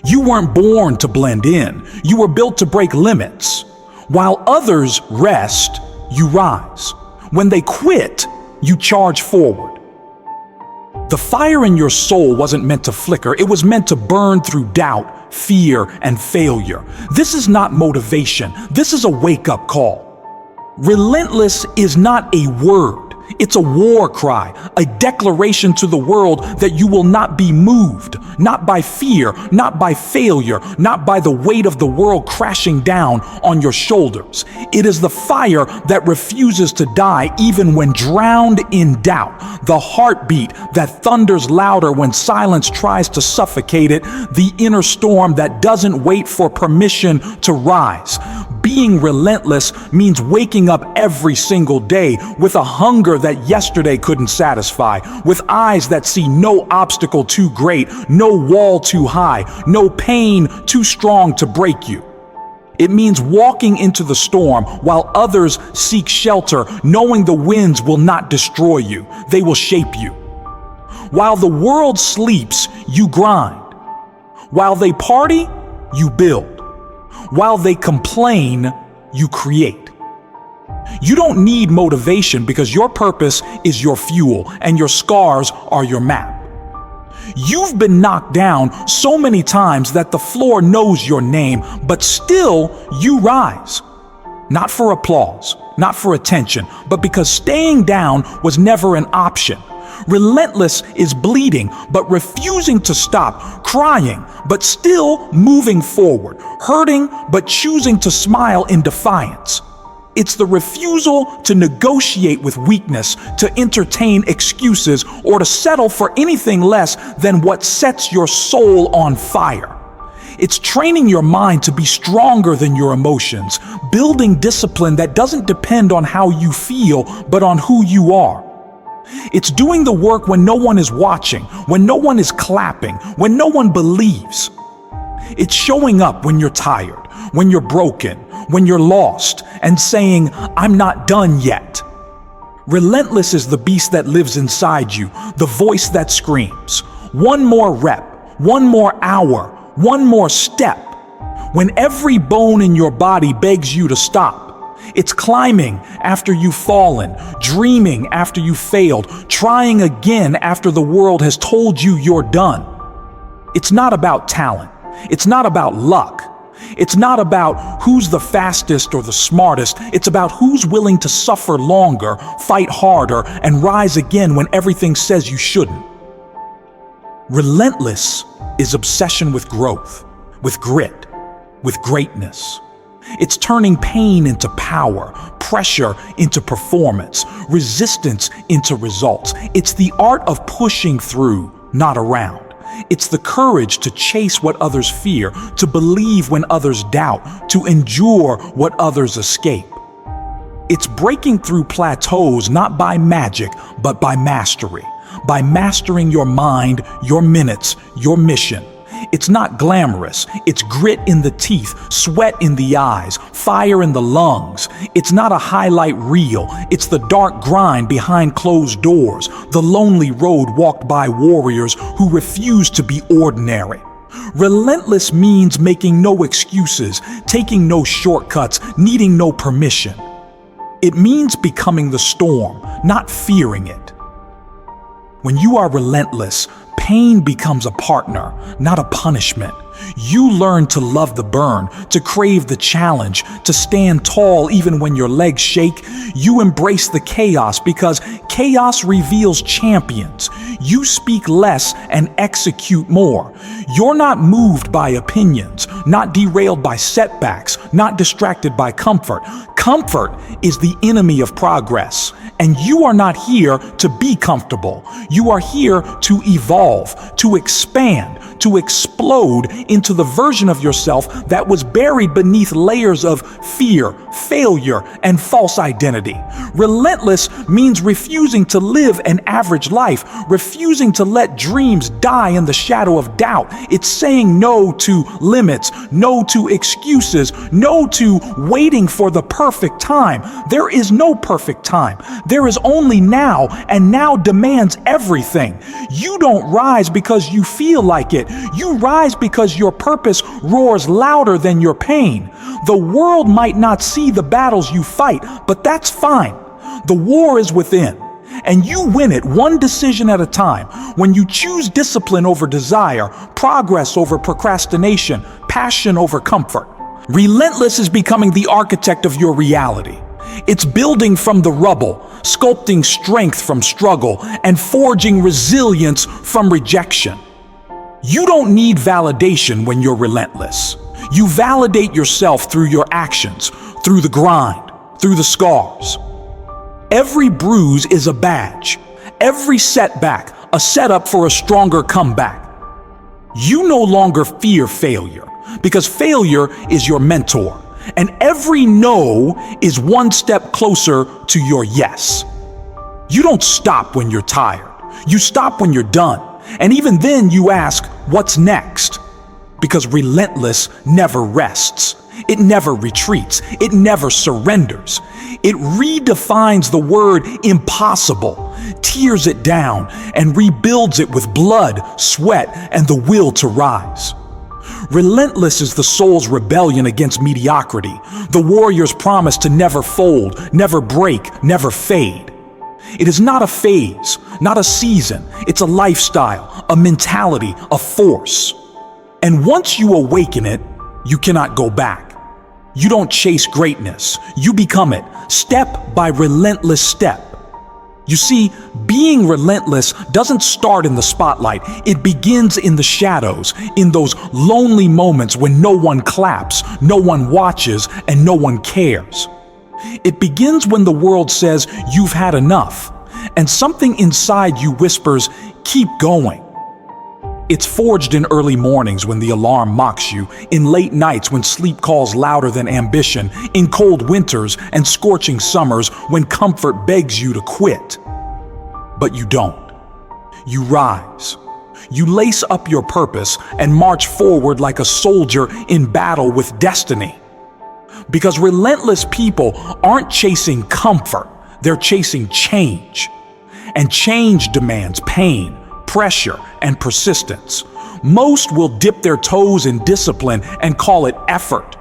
You weren't born to blend in. You were built to break limits. While others rest, you rise. When they quit, you charge forward. The fire in your soul wasn't meant to flicker. It was meant to burn through doubt, fear, and failure. This is not motivation. This is a wake-up call. Relentless is not a word. It's a war cry, a declaration to the world that you will not be moved, not by fear, not by failure, not by the weight of the world crashing down on your shoulders. It is the fire that refuses to die even when drowned in doubt, the heartbeat that thunders louder when silence tries to suffocate it, the inner storm that doesn't wait for permission to rise. Being relentless means waking up every single day with a hunger that yesterday couldn't satisfy, with eyes that see no obstacle too great, no wall too high, no pain too strong to break you. It means walking into the storm while others seek shelter, knowing the winds will not destroy you, they will shape you. While the world sleeps, you grind. While they party, you build. While they complain, you create. You don't need motivation because your purpose is your fuel and your scars are your map. You've been knocked down so many times that the floor knows your name, but still you rise. Not for applause, not for attention, but because staying down was never an option. Relentless is bleeding, but refusing to stop, crying, but still moving forward, hurting, but choosing to smile in defiance. It's the refusal to negotiate with weakness, to entertain excuses, or to settle for anything less than what sets your soul on fire. It's training your mind to be stronger than your emotions, building discipline that doesn't depend on how you feel, but on who you are. It's doing the work when no one is watching, when no one is clapping, when no one believes. It's showing up when you're tired, when you're broken, when you're lost, and saying, "I'm not done yet." Relentless is the beast that lives inside you, the voice that screams, "One more rep, one more hour, one more step." When every bone in your body begs you to stop. It's climbing after you've fallen, dreaming after you failed, trying again after the world has told you you're done. It's not about talent. It's not about luck. It's not about who's the fastest or the smartest. It's about who's willing to suffer longer, fight harder, and rise again when everything says you shouldn't. Relentless is obsession with growth, with grit, with greatness. It's turning pain into power, pressure into performance, resistance into results. It's the art of pushing through, not around. It's the courage to chase what others fear, to believe when others doubt, to endure what others escape. It's breaking through plateaus not by magic, but by mastery. By mastering your mind, your minutes, your mission. It's not glamorous. It's grit in the teeth, sweat in the eyes, fire in the lungs. It's not a highlight reel. It's the dark grind behind closed doors, the lonely road walked by warriors who refuse to be ordinary. Relentless means making no excuses, taking no shortcuts, needing no permission. It means becoming the storm, not fearing it. When you are relentless, pain becomes a partner, not a punishment. You learn to love the burn, to crave the challenge, to stand tall even when your legs shake. You embrace the chaos because chaos reveals champions. You speak less and execute more. You're not moved by opinions, not derailed by setbacks, not distracted by comfort. Comfort is the enemy of progress. And you are not here to be comfortable. You are here to evolve, to expand, to explode into the version of yourself that was buried beneath layers of fear, failure, and false identity. Relentless means refusing to live an average life, refusing to let dreams die in the shadow of doubt. It's saying no to limits, no to excuses, no to waiting for the perfect time. There is no perfect time. There is only now, and now demands everything. You don't rise because you feel like it. You rise because your purpose roars louder than your pain. The world might not see the battles you fight, but that's fine. The war is within, and you win it one decision at a time. When you choose discipline over desire, progress over procrastination, passion over comfort. Relentless is becoming the architect of your reality. It's building from the rubble, sculpting strength from struggle, and forging resilience from rejection. You don't need validation when you're relentless. You validate yourself through your actions, through the grind, through the scars. Every bruise is a badge. Every setback, a setup for a stronger comeback. You no longer fear failure, because failure is your mentor. And every no is one step closer to your yes. You don't stop when you're tired. You stop when you're done. And even then you ask, what's next? Because relentless never rests. It never retreats. It never surrenders. It redefines the word impossible, tears it down, and rebuilds it with blood, sweat, and the will to rise. Relentless is the soul's rebellion against mediocrity, the warrior's promise to never fold, never break, never fade. It is not a phase, not a season. It's a lifestyle, a mentality, a force. And once you awaken it, you cannot go back. You don't chase greatness. You become it, step by relentless step. You see, being relentless doesn't start in the spotlight. It begins in the shadows, in those lonely moments when no one claps, no one watches, and no one cares. It begins when the world says you've had enough, and something inside you whispers, keep going. It's forged in early mornings when the alarm mocks you, in late nights when sleep calls louder than ambition, in cold winters and scorching summers when comfort begs you to quit. But you don't. You rise. You lace up your purpose and march forward like a soldier in battle with destiny. Because relentless people aren't chasing comfort, they're chasing change. And change demands pain, pressure, and persistence. Most will dip their toes in discipline and call it effort.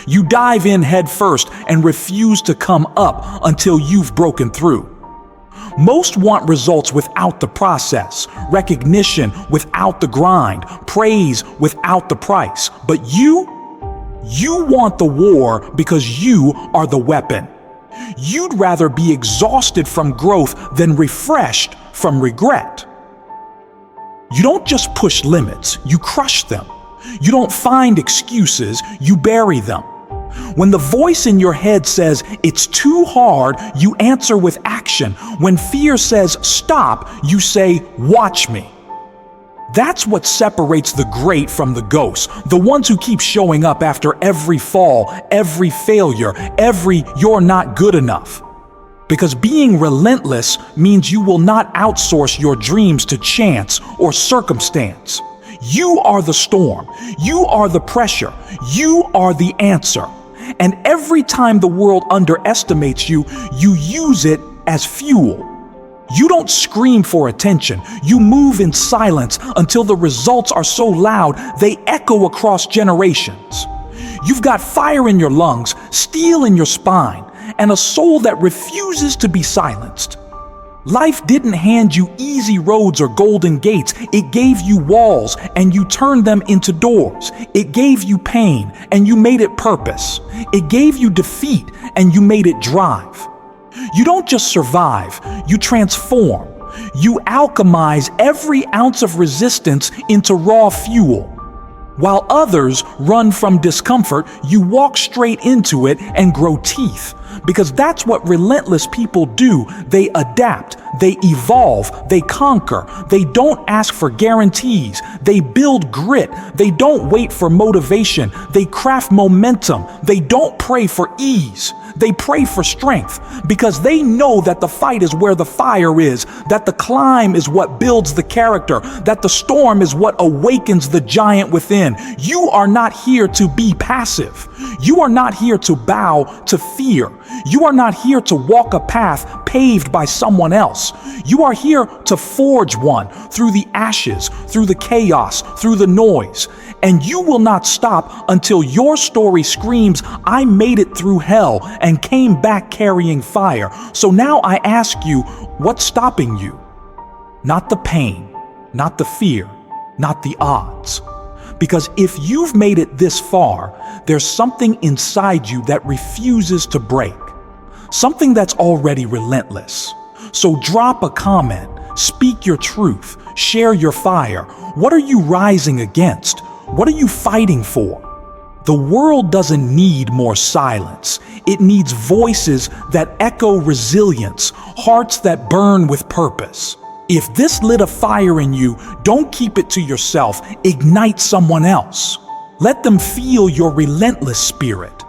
You dive in head first and refuse to come up until you've broken through. Most want results without the process, recognition without the grind, praise without the price. But you want the war because you are the weapon. You'd rather be exhausted from growth than refreshed from regret. You don't just push limits, you crush them. You don't find excuses, you bury them. When the voice in your head says it's too hard, you answer with action. When fear says stop, you say watch me. That's what separates the great from the ghost, the ones who keep showing up after every fall, every failure, every you're not good enough. Because being relentless means you will not outsource your dreams to chance or circumstance. You are the storm. You are the pressure. You are the answer. And every time the world underestimates you, you use it as fuel. You don't scream for attention. You move in silence until the results are so loud they echo across generations. You've got fire in your lungs, steel in your spine, and a soul that refuses to be silenced. Life didn't hand you easy roads or golden gates. It gave you walls and you turned them into doors. It gave you pain and you made it purpose. It gave you defeat and you made it drive. You don't just survive, you transform. You alchemize every ounce of resistance into raw fuel. While others run from discomfort, you walk straight into it and grow teeth. Because that's what relentless people do. They adapt, they evolve, they conquer. They don't ask for guarantees. They build grit. They don't wait for motivation. They craft momentum. They don't pray for ease. They pray for strength because they know that the fight is where the fire is, that the climb is what builds the character, that the storm is what awakens the giant within. You are not here to be passive. You are not here to bow to fear. You are not here to walk a path paved by someone else. You are here to forge one through the ashes, through the chaos, through the noise. And you will not stop until your story screams, "I made it through hell and came back carrying fire." So now I ask you, what's stopping you? Not the pain, not the fear, not the odds. Because if you've made it this far, there's something inside you that refuses to break. Something that's already relentless. So drop a comment, speak your truth, share your fire. What are you rising against? What are you fighting for? The world doesn't need more silence. It needs voices that echo resilience, hearts that burn with purpose. If this lit a fire in you, don't keep it to yourself. Ignite someone else. Let them feel your relentless spirit.